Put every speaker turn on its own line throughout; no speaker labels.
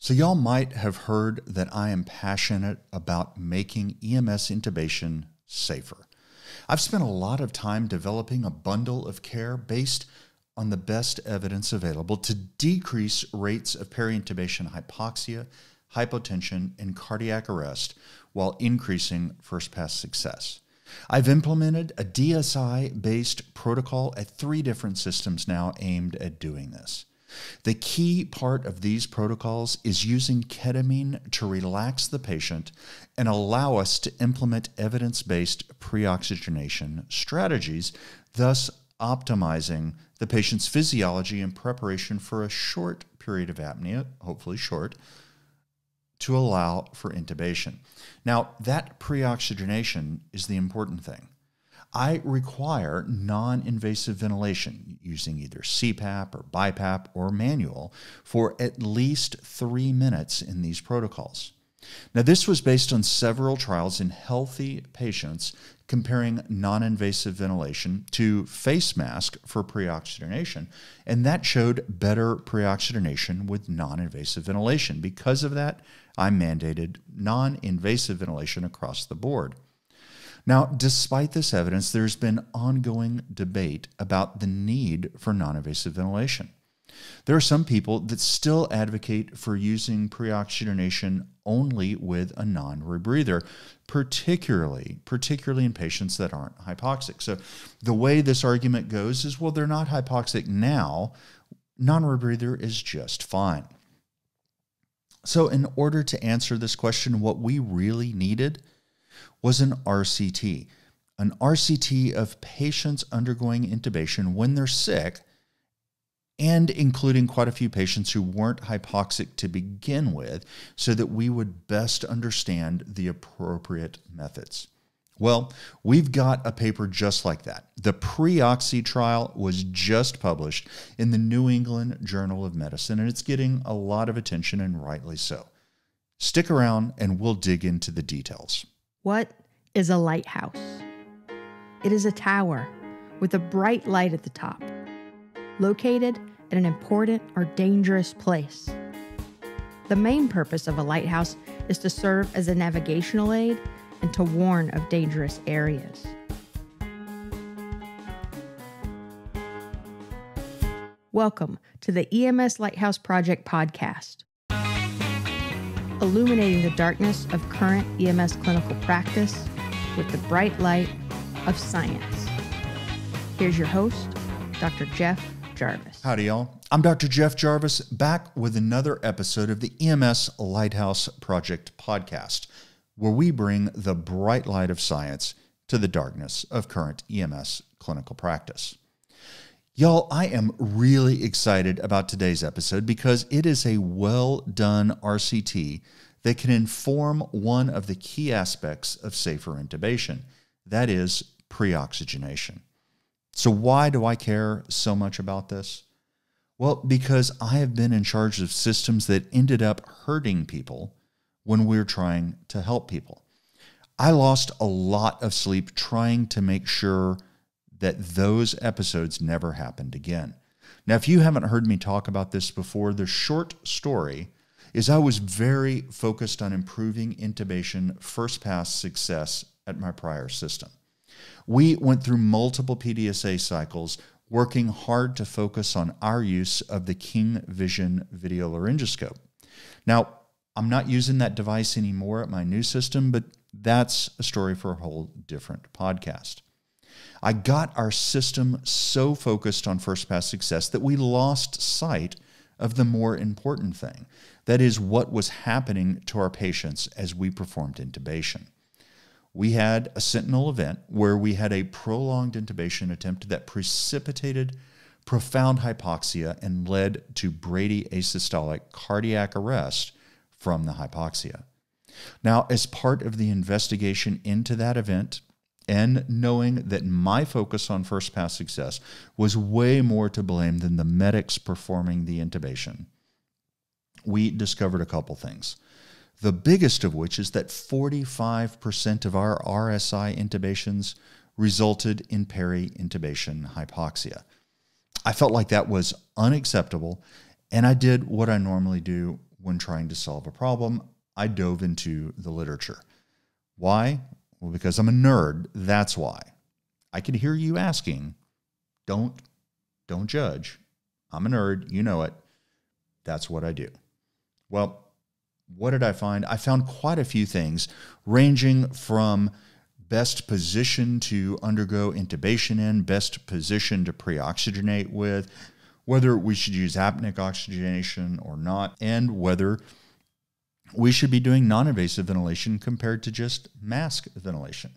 So y'all might have heard that I am passionate about making EMS intubation safer. I've spent a lot of time developing a bundle of care based on the best evidence available to decrease rates of peri-intubation hypoxia, hypotension, and cardiac arrest while increasing first-pass success. I've implemented a DSI-based protocol at 3 different systems now aimed at doing this. The key part of these protocols is using ketamine to relax the patient and allow us to implement evidence-based pre-oxygenation strategies, thus optimizing the patient's physiology in preparation for a short period of apnea, hopefully short, to allow for intubation. Now, that pre-oxygenation is the important thing. I require non-invasive ventilation using either CPAP or BiPAP or manual for at least 3 minutes in these protocols. Now, this was based on several trials in healthy patients comparing non-invasive ventilation to face mask for pre-oxygenation, and that showed better pre-oxygenation with non-invasive ventilation. Because of that, I mandated non-invasive ventilation across the board. Now, despite this evidence, there's been ongoing debate about the need for non-invasive ventilation. There are some people that still advocate for using pre-oxygenation only with a non-rebreather, particularly in patients that aren't hypoxic. So the way this argument goes is, well, they're not hypoxic now. Non-rebreather is just fine. So in order to answer this question, what we really needed was an RCT of patients undergoing intubation when they're sick, and including quite a few patients who weren't hypoxic to begin with, so that we would best understand the appropriate methods. Well, we've got a paper just like that. The PREOXI trial was just published in the New England Journal of Medicine, and it's getting a lot of attention, and rightly so. Stick around and we'll dig into the details.
What is a lighthouse? It is a tower with a bright light at the top, located at an important or dangerous place. The main purpose of a lighthouse is to serve as a navigational aid and to warn of dangerous areas. Welcome to the EMS Lighthouse Project podcast, illuminating the darkness of current EMS clinical practice with the bright light of science. Here's your host, Dr. Jeff Jarvis.
Howdy, y'all. I'm Dr. Jeff Jarvis, back with another episode of the EMS Lighthouse Project podcast, where we bring the bright light of science to the darkness of current EMS clinical practice. Y'all, I am really excited about today's episode because it is a well-done RCT that can inform one of the key aspects of safer intubation, that is pre-oxygenation. So why do I care so much about this? Well, because I have been in charge of systems that ended up hurting people when we were trying to help people. I lost a lot of sleep trying to make sure that those episodes never happened again. Now, if you haven't heard me talk about this before, the short story is I was very focused on improving intubation first pass success at my prior system. We went through multiple PDSA cycles, working hard to focus on our use of the King Vision video laryngoscope. Now, I'm not using that device anymore at my new system, but that's a story for a whole different podcast. I got our system so focused on first pass success that we lost sight of the more important thing. That is what was happening to our patients as we performed intubation. We had a sentinel event where we had a prolonged intubation attempt that precipitated profound hypoxia and led to Brady asystolic cardiac arrest from the hypoxia. Now, as part of the investigation into that event, and knowing that my focus on first pass success was way more to blame than the medics performing the intubation, we discovered a couple things. The biggest of which is that 45% of our RSI intubations resulted in peri-intubation hypoxia. I felt like that was unacceptable, and I did what I normally do when trying to solve a problem, I dove into the literature. Why? Well, because I'm a nerd, that's why. I can hear you asking, don't judge. I'm a nerd, you know it. That's what I do. Well, what did I find? I found quite a few things, ranging from best position to undergo intubation in, best position to pre-oxygenate with, whether we should use apneic oxygenation or not, and whether we should be doing non-invasive ventilation compared to just mask ventilation.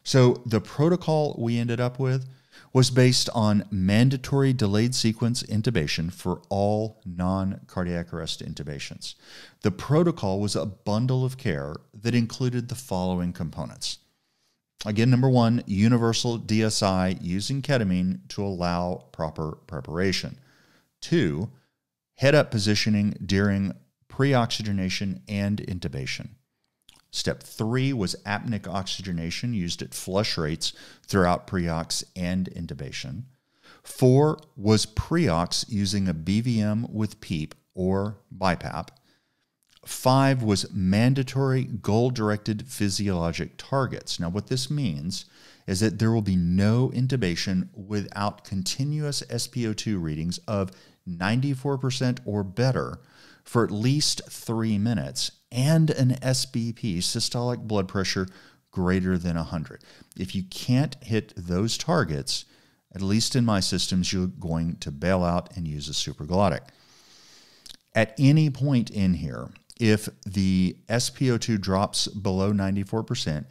So the protocol we ended up with was based on mandatory delayed sequence intubation for all non-cardiac arrest intubations. The protocol was a bundle of care that included the following components. Again, number one, universal DSI using ketamine to allow proper preparation. 2, head-up positioning during pre-oxygenation and intubation. Step 3 was apneic oxygenation used at flush rates throughout pre-ox and intubation. 4 was pre-ox using a BVM with PEEP or BiPAP. 5 was mandatory goal-directed physiologic targets. Now, what this means is that there will be no intubation without continuous SpO2 readings of 94% or better for at least 3 minutes and an SBP, systolic blood pressure, greater than 100. If you can't hit those targets, at least in my systems, you're going to bail out and use a supraglottic. At any point in here, if the SpO2 drops below 94%,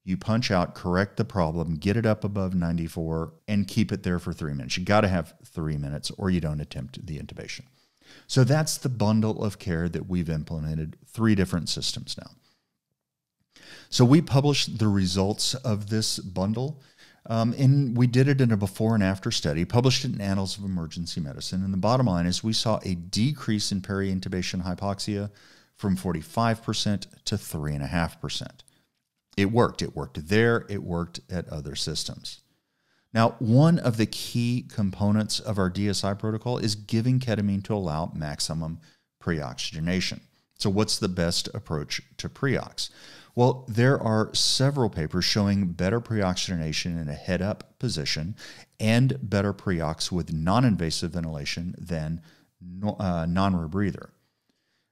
you punch out, correct the problem, get it up above 94, and keep it there for 3 minutes. You got to have 3 minutes or you don't attempt the intubation. So that's the bundle of care that we've implemented, 3 different systems now. So we published the results of this bundle, and we did it in a before and after study, published it in Annals of Emergency Medicine. And the bottom line is we saw a decrease in peri-intubation hypoxia from 45% to 3.5%. It worked. It worked there. It worked at other systems. Now, one of the key components of our DSI protocol is giving ketamine to allow maximum pre-oxygenation. So what's the best approach to pre-ox? Well, there are several papers showing better pre-oxygenation in a head-up position and better pre-ox with non-invasive ventilation than non-rebreather.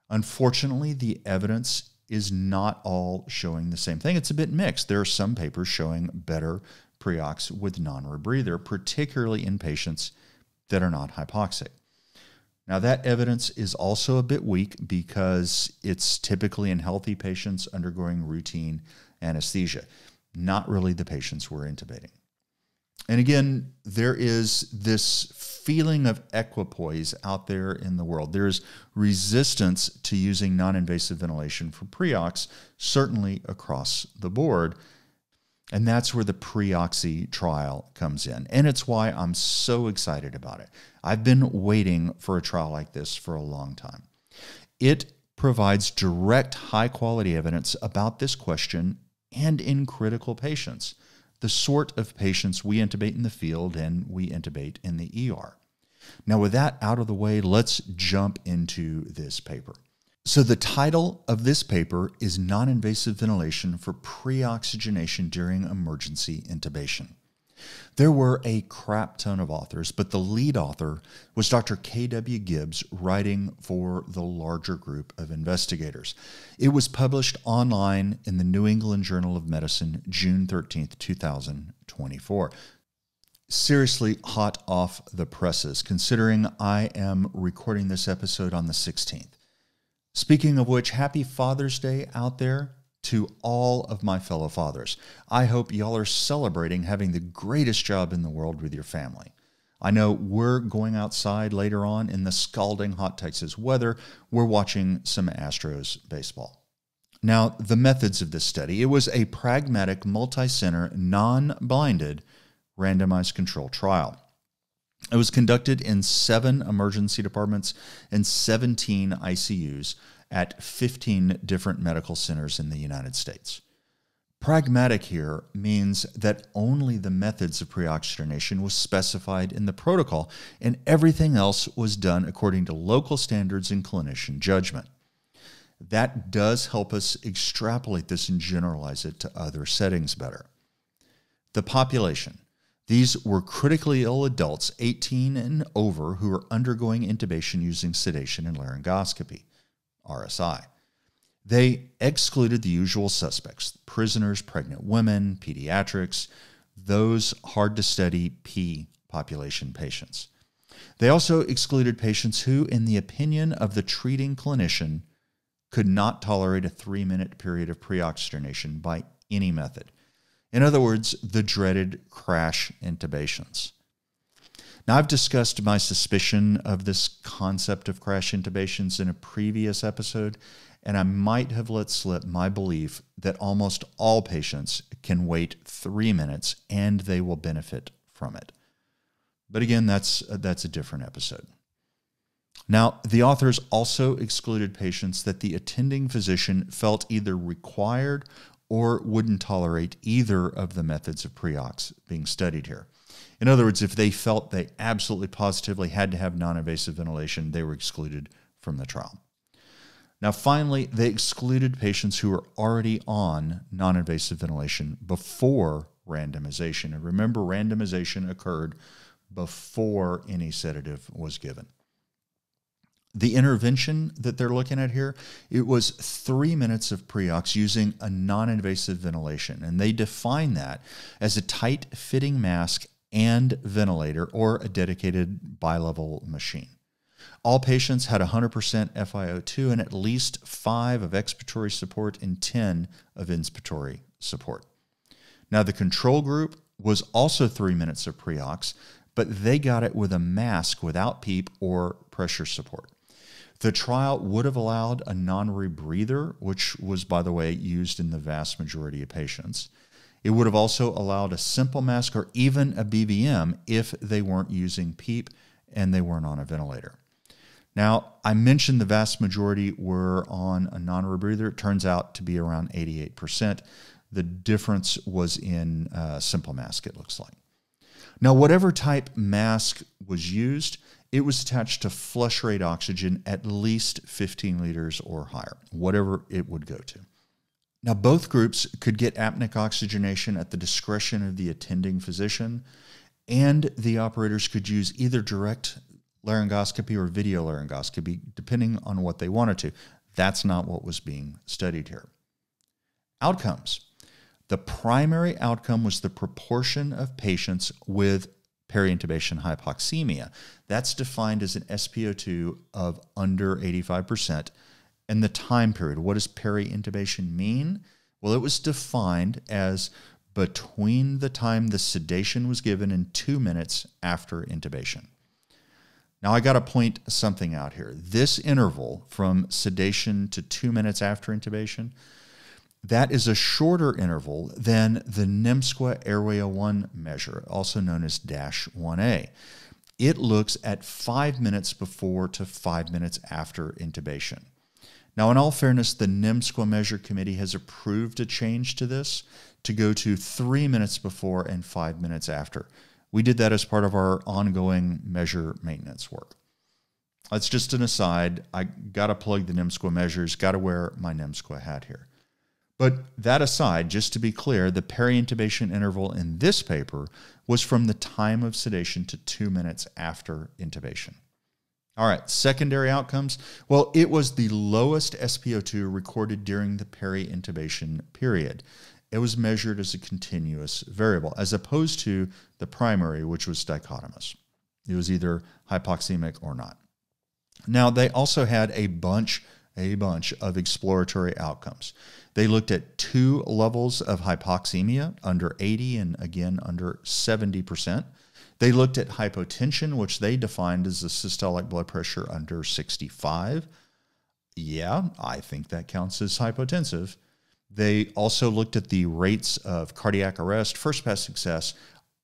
Unfortunately, the evidence is not all showing the same thing. It's a bit mixed. There are some papers showing better pre-ox with non-rebreather, particularly in patients that are not hypoxic. Now, that evidence is also a bit weak because it's typically in healthy patients undergoing routine anesthesia, not really the patients we're intubating. And again, there is this feeling of equipoise out there in the world. There's resistance to using non-invasive ventilation for pre-ox, certainly across the board. And that's where the PREOXI trial comes in. And it's why I'm so excited about it. I've been waiting for a trial like this for a long time. It provides direct, high-quality evidence about this question and in critical patients, the sort of patients we intubate in the field and we intubate in the ER. Now, with that out of the way, let's jump into this paper. So the title of this paper is Non-Invasive Ventilation for Preoxygenation During Emergency Intubation. There were a crap ton of authors, but the lead author was Dr. K.W. Gibbs, writing for the larger group of investigators. It was published online in the New England Journal of Medicine, June 13th, 2024. Seriously hot off the presses, considering I am recording this episode on the 16th. Speaking of which, happy Father's Day out there to all of my fellow fathers. I hope y'all are celebrating having the greatest job in the world with your family. I know we're going outside later on in the scalding hot Texas weather. We're watching some Astros baseball. Now, the methods of this study, it was a pragmatic, multi-center, non-blinded, randomized control trial. It was conducted in 7 emergency departments and 17 ICUs at 15 different medical centers in the United States. Pragmatic here means that only the methods of pre-oxygenation was specified in the protocol, and everything else was done according to local standards and clinician judgment. That does help us extrapolate this and generalize it to other settings better. The population. These were critically ill adults 18 and over who were undergoing intubation using sedation and laryngoscopy, RSI. They excluded the usual suspects: prisoners, pregnant women, pediatrics, those hard-to-study P population patients. They also excluded patients who, in the opinion of the treating clinician, could not tolerate a 3-minute period of pre-oxygenation by any method. In other words, the dreaded crash intubations. Now, I've discussed my suspicion of this concept of crash intubations in a previous episode, and I might have let slip my belief that almost all patients can wait 3 minutes and they will benefit from it. But again, that's a different episode. Now, the authors also excluded patients that the attending physician felt either required or wouldn't tolerate either of the methods of pre-ox being studied here. In other words, if they felt they absolutely positively had to have non-invasive ventilation, they were excluded from the trial. Now, finally, they excluded patients who were already on non-invasive ventilation before randomization. And remember, randomization occurred before any sedative was given. The intervention that they're looking at here, it was 3 minutes of pre-ox using a non-invasive ventilation. And they define that as a tight-fitting mask and ventilator or a dedicated bilevel machine. All patients had 100% FiO2 and at least 5 of expiratory support and 10 of inspiratory support. Now, the control group was also 3 minutes of pre-ox, but they got it with a mask without PEEP or pressure support. The trial would have allowed a non-rebreather, which was, by the way, used in the vast majority of patients. It would have also allowed a simple mask or even a BVM if they weren't using PEEP and they weren't on a ventilator. Now, I mentioned the vast majority were on a non-rebreather. It turns out to be around 88%. The difference was in simple mask, it looks like. Now, whatever type mask was used, it was attached to flush rate oxygen at least 15 liters or higher, whatever it would go to. Now, both groups could get apneic oxygenation at the discretion of the attending physician, and the operators could use either direct laryngoscopy or video laryngoscopy, depending on what they wanted to. That's not what was being studied here. Outcomes. The primary outcome was the proportion of patients with peri-intubation hypoxemia. That's defined as an SpO2 of under 85%. And the time period. What does peri-intubation mean? Well, it was defined as between the time the sedation was given and 2 minutes after intubation. Now, I got to point something out here. This interval from sedation to 2 minutes after intubation, that is a shorter interval than the NIMSQA Airway 01 measure, also known as -1A. It looks at 5 minutes before to 5 minutes after intubation. Now, in all fairness, the NIMSQA measure committee has approved a change to this to go to 3 minutes before and 5 minutes after. We did that as part of our ongoing measure maintenance work. That's just an aside. I got to plug the NIMSQA measures, got to wear my NIMSQA hat here. But that aside, just to be clear, the peri-intubation interval in this paper was from the time of sedation to 2 minutes after intubation. All right, secondary outcomes. Well, it was the lowest SpO2 recorded during the peri-intubation period. It was measured as a continuous variable, as opposed to the primary, which was dichotomous. It was either hypoxemic or not. Now, they also had a bunch of exploratory outcomes. They looked at 2 levels of hypoxemia, under 80 and again under 70%. They looked at hypotension, which they defined as a systolic blood pressure under 65. Yeah, I think that counts as hypotensive. They also looked at the rates of cardiac arrest, first pass success,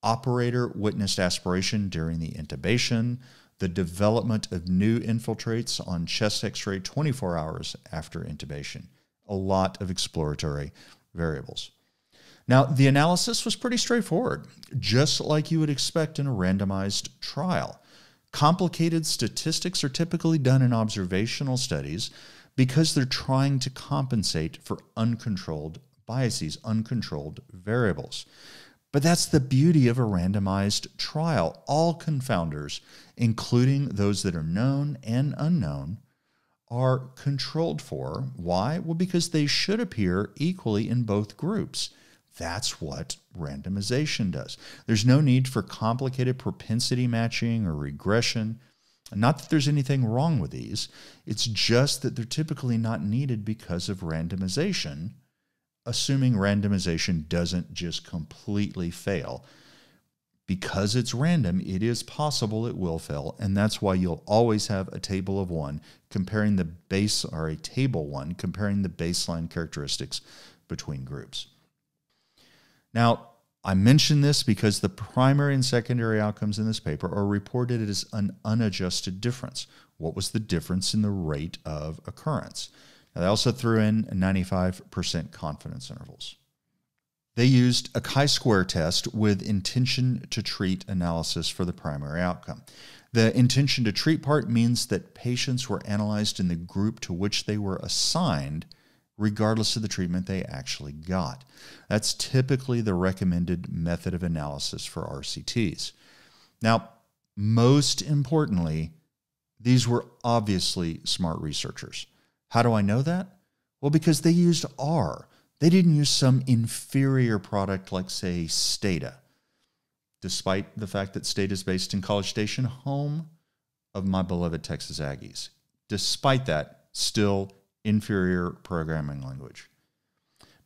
operator witnessed aspiration during the intubation, the development of new infiltrates on chest x-ray 24 hours after intubation. A lot of exploratory variables. Now, the analysis was pretty straightforward, just like you would expect in a randomized trial. Complicated statistics are typically done in observational studies because they're trying to compensate for uncontrolled biases, uncontrolled variables. But that's the beauty of a randomized trial. All confounders, including those that are known and unknown, are controlled for. Why? Well, because they should appear equally in both groups. That's what randomization does. There's no need for complicated propensity matching or regression. Not that there's anything wrong with these. It's just that they're typically not needed because of randomization, assuming randomization doesn't just completely fail. Because it's random, it is possible it will fail, and that's why you'll always have a table of one comparing the base, or a table one comparing the baseline characteristics between groups. Now, I mention this because the primary and secondary outcomes in this paper are reported as an unadjusted difference. What was the difference in the rate of occurrence? Now, they also threw in 95% confidence intervals. They used a chi-square test with intention to treat analysis for the primary outcome. The intention to treat part means that patients were analyzed in the group to which they were assigned, regardless of the treatment they actually got. That's typically the recommended method of analysis for RCTs. Now, most importantly, these were obviously smart researchers. How do I know that? Well, because they used R. They didn't use some inferior product like, say, Stata, despite the fact that Stata is based in College Station, home of my beloved Texas Aggies. Despite that, still inferior programming language.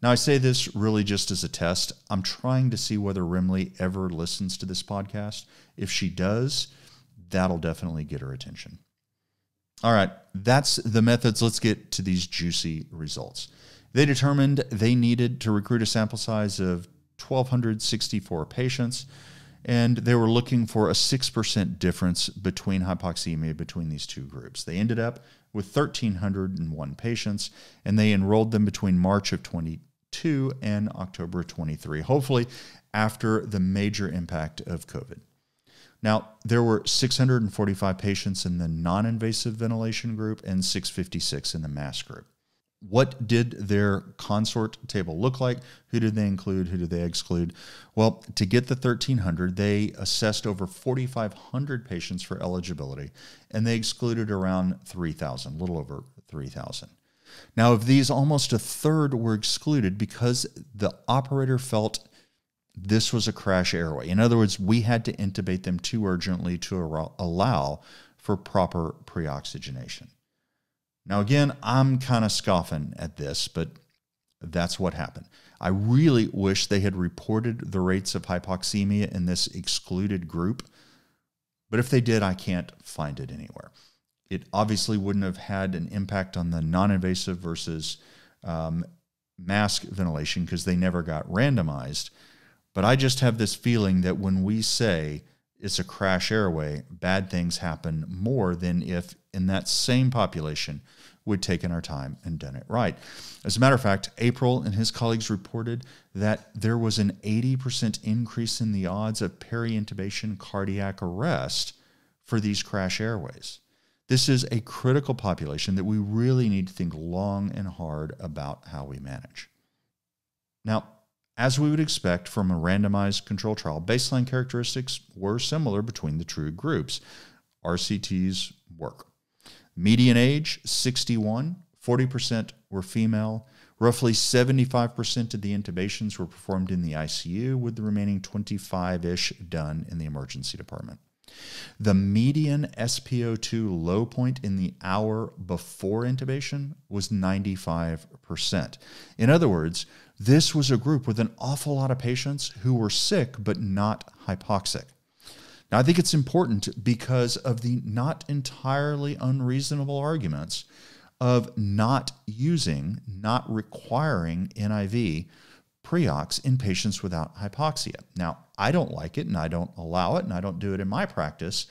Now, I say this really just as a test. I'm trying to see whether Rimley ever listens to this podcast. If she does, that'll definitely get her attention. All right, that's the methods. Let's get to these juicy results. They determined they needed to recruit a sample size of 1,264 patients, and they were looking for a 6% difference between hypoxemia between these two groups. They ended up with 1,301 patients, and they enrolled them between March of 22 and October of 23, hopefully after the major impact of COVID. Now, there were 645 patients in the non-invasive ventilation group and 656 in the mask group. What did their consort table look like? Who did they include? Who did they exclude? Well, to get the 1,300, they assessed over 4,500 patients for eligibility, and they excluded around 3,000, a little over 3,000. Now, of these, almost a third were excluded because the operator felt this was a crash airway. In other words, we had to intubate them too urgently to allow for proper pre-oxygenation. Now, again, I'm kind of scoffing at this, but that's what happened. I really wish they had reported the rates of hypoxemia in this excluded group, but if they did, I can't find it anywhere. It obviously wouldn't have had an impact on the non-invasive versus mask ventilation because they never got randomized, but I just have this feeling that when we say it's a crash airway, bad things happen more than if in that same population we'd taken our time and done it right. As a matter of fact, April and his colleagues reported that there was an 80% increase in the odds of peri-intubation cardiac arrest for these crash airways. This is a critical population that we really need to think long and hard about how we manage. Now, as we would expect from a randomized control trial, baseline characteristics were similar between the two groups. RCTs work. Median age, 61, 40% were female. Roughly 75% of the intubations were performed in the ICU, with the remaining 25-ish done in the emergency department. The median SpO2 low point in the hour before intubation was 95%. In other words, this was a group with an awful lot of patients who were sick but not hypoxic. Now, I think it's important because of the not entirely unreasonable arguments of not requiring NIV preox in patients without hypoxia. Now, I don't like it, and I don't allow it, and I don't do it in my practice,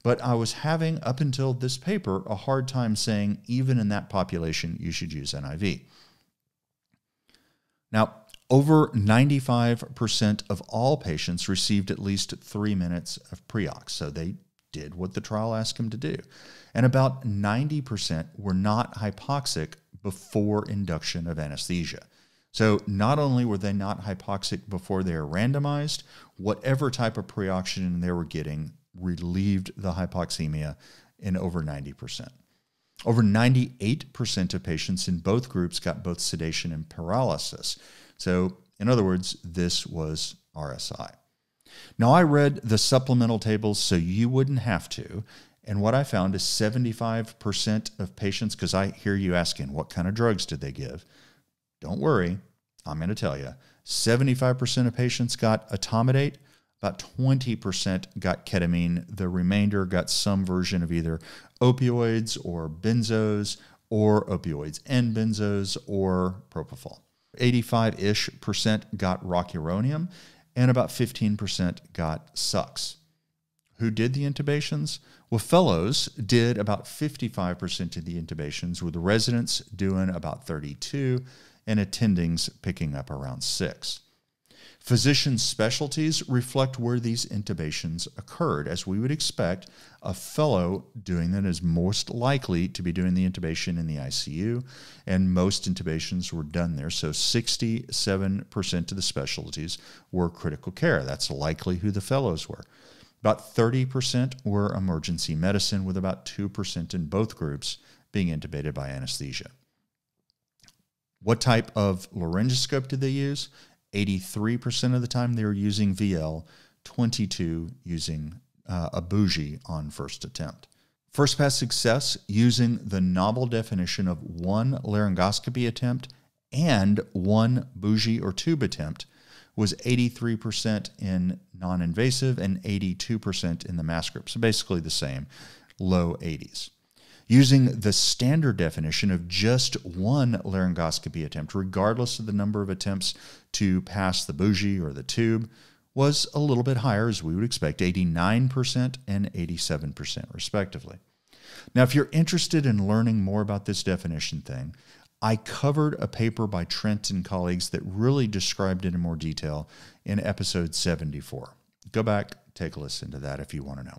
but I was having, up until this paper, a hard time saying even in that population you should use NIV. Now, Over 95% of all patients received at least 3 minutes of preox, so they did what the trial asked them to do. And about 90% were not hypoxic before induction of anesthesia. So not only were they not hypoxic before they were randomized, whatever type of preoxygen they were getting relieved the hypoxemia in over 90%. Over 98% of patients in both groups got both sedation and paralysis. So in other words, this was RSI. Now I read the supplemental tables so you wouldn't have to, and what I found is 75% of patients, because I hear you asking, what kind of drugs did they give? Don't worry, I'm going to tell you. 75% of patients got etomidate, about 20% got ketamine, the remainder got some version of either opioids or benzos, or opioids and benzos, or propofol. 85-ish% got rocuronium, and about 15% got SUX. Who did the intubations? Well, fellows did about 55% of the intubations, with the residents doing about 32%, and attendings picking up around 6%. Physician specialties reflect where these intubations occurred. As we would expect, a fellow doing that is most likely to be doing the intubation in the ICU, and most intubations were done there. So 67% of the specialties were critical care. That's likely who the fellows were. About 30% were emergency medicine, with about 2% in both groups being intubated by anesthesia. What type of laryngoscope did they use? 83% of the time they were using VL, 22% using a bougie on first attempt. First pass success using the novel definition of 1 laryngoscopy attempt and 1 bougie or tube attempt was 83% in non-invasive and 82% in the mask group. So basically the same, low 80s. Using the standard definition of just 1 laryngoscopy attempt, regardless of the number of attempts to pass the bougie or the tube, was a little bit higher, as we would expect, 89% and 87% respectively. Now, if you're interested in learning more about this definition thing, I covered a paper by Trent and colleagues that really described it in more detail in episode 74. Go back, take a listen to that if you want to know.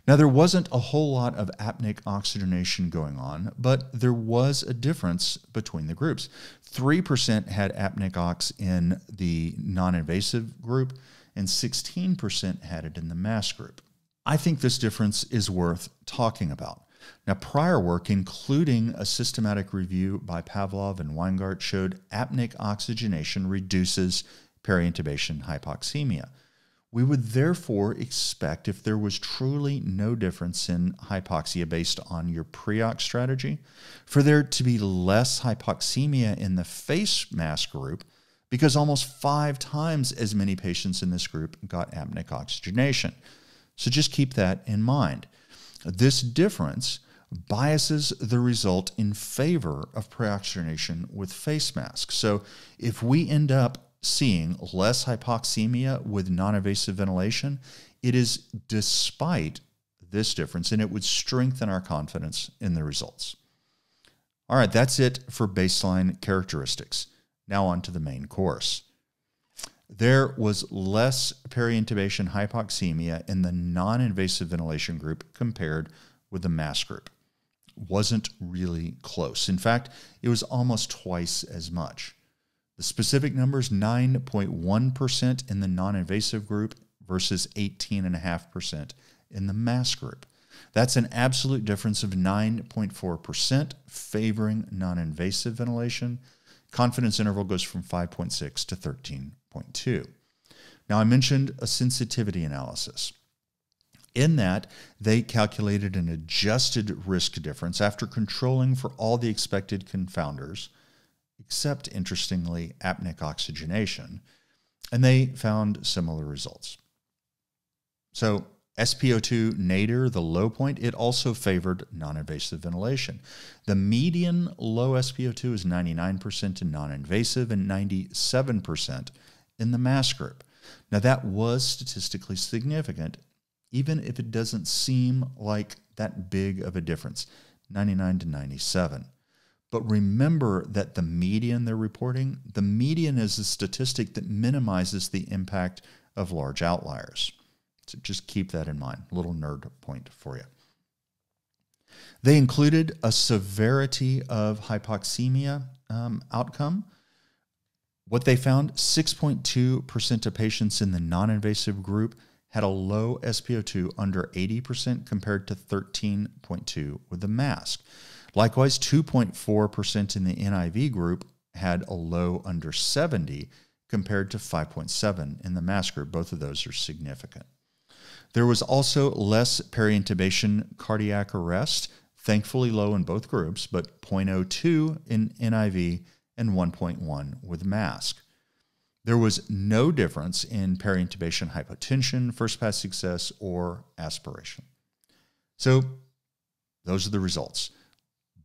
Now, there wasn't a whole lot of apneic oxygenation going on, but there was a difference between the groups. 3% had apneic ox in the non-invasive group, and 16% had it in the mask group. I think this difference is worth talking about. Now, prior work, including a systematic review by Pavlov and Weingart, showed apneic oxygenation reduces peri-intubation hypoxemia. We would therefore expect, if there was truly no difference in hypoxia based on your pre-ox strategy, for there to be less hypoxemia in the face mask group, because almost 5 times as many patients in this group got apneic oxygenation. So just keep that in mind. This difference biases the result in favor of preoxygenation with face masks. So if we end up seeing less hypoxemia with non-invasive ventilation, it is despite this difference, and it would strengthen our confidence in the results. All right, that's it for baseline characteristics. Now on to the main course. There was less peri-intubation hypoxemia in the non-invasive ventilation group compared with the mask group. Wasn't really close. In fact, it was almost twice as much. The specific number is 9.1% in the non-invasive group versus 18.5% in the mask group. That's an absolute difference of 9.4% favoring non-invasive ventilation. Confidence interval goes from 5.6 to 13.2. Now, I mentioned a sensitivity analysis. In that, they calculated an adjusted risk difference after controlling for all the expected confounders, except, interestingly, apneic oxygenation, and they found similar results. So SpO2 nadir, the low point, it also favored non-invasive ventilation. The median low SpO2 is 99% in non-invasive and 97% in the mask group. Now, that was statistically significant, even if it doesn't seem like that big of a difference, 99 to 97. But remember that the median they're reporting, the median is a statistic that minimizes the impact of large outliers. So just keep that in mind. A little nerd point for you. They included a severity of hypoxemia outcome. What they found, 6.2% of patients in the non-invasive group had a low SpO2 under 80% compared to 13.2% with the mask. Likewise, 2.4% in the NIV group had a low under 70 compared to 5.7% in the mask group. Both of those are significant. There was also less peri-intubation cardiac arrest, thankfully low in both groups, but 0.02 in NIV and 1.1 with mask. There was no difference in peri-intubation hypotension, first-pass success, or aspiration. So those are the results.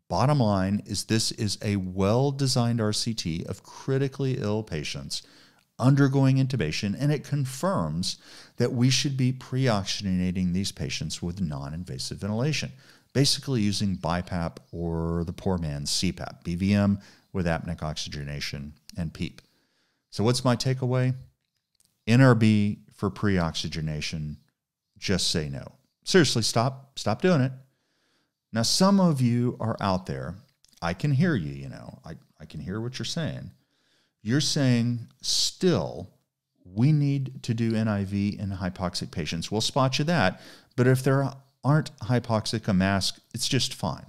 Bottom line is this is a well-designed RCT of critically ill patients undergoing intubation, and it confirms that we should be pre-oxygenating these patients with non-invasive ventilation, basically using BiPAP or the poor man's CPAP, BVM with apneic oxygenation and PEEP. So what's my takeaway? NRB for pre-oxygenation, just say no. Seriously, stop doing it. Now, some of you are out there. I can hear you, I can hear what you're saying. You're saying still we need to do NIV in hypoxic patients. We'll spot you that. But if there aren't hypoxic a mask, it's just fine.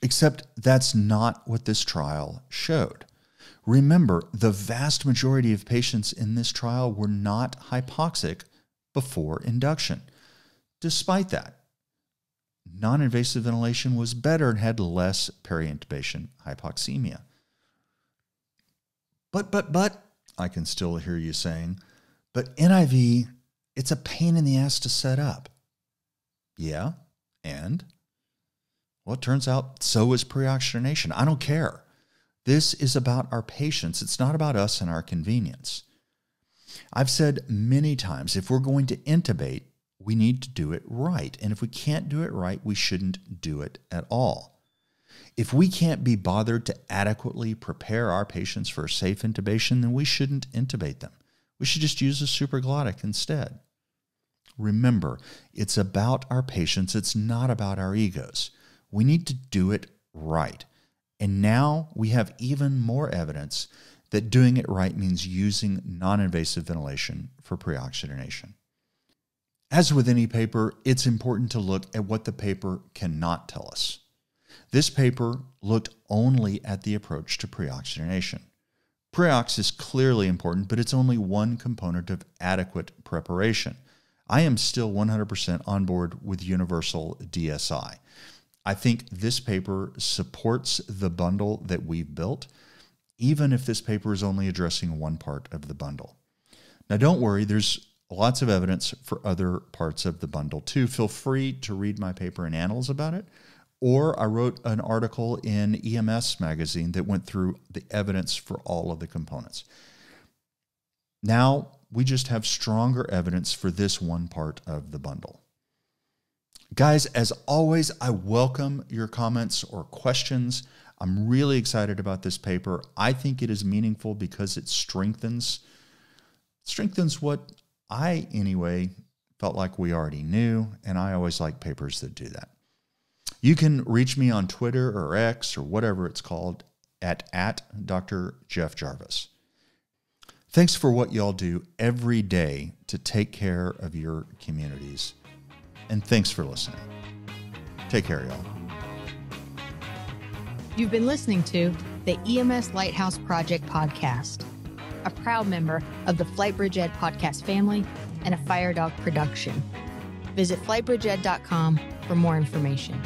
Except that's not what this trial showed. Remember, the vast majority of patients in this trial were not hypoxic before induction. Despite that, non-invasive ventilation was better and had less peri-intubation hypoxemia. But, I can still hear you saying, but NIV, it's a pain in the ass to set up. Yeah, and? Well, it turns out so is pre-oxygenation. I don't care. This is about our patients. It's not about us and our convenience. I've said many times, if we're going to intubate, we need to do it right. And if we can't do it right, we shouldn't do it at all. If we can't be bothered to adequately prepare our patients for a safe intubation, then we shouldn't intubate them. We should just use a supraglottic instead. Remember, it's about our patients. It's not about our egos. We need to do it right. And now we have even more evidence that doing it right means using non-invasive ventilation for pre-oxygenation. As with any paper, it's important to look at what the paper cannot tell us. This paper looked only at the approach to pre-oxygenation. Pre-ox is clearly important, but it's only one component of adequate preparation. I am still 100% on board with universal DSI. I think this paper supports the bundle that we've built, even if this paper is only addressing one part of the bundle. Now, don't worry, there's lots of evidence for other parts of the bundle too. Feel free to read my paper in Annals about it, or I wrote an article in EMS magazine that went through the evidence for all of the components. Now, we just have stronger evidence for this one part of the bundle. Guys, as always, I welcome your comments or questions. I'm really excited about this paper. I think it is meaningful because it strengthens what I, anyway, felt like we already knew, and I always like papers that do that. You can reach me on Twitter or X or whatever it's called at Dr. Jeff Jarvis. Thanks for what y'all do every day to take care of your communities. And thanks for listening. Take care, y'all.
You've been listening to the EMS Lighthouse Project podcast, a proud member of the FlightBridge Ed podcast family and a Fire Dog production. Visit flightbridgeed.com for more information.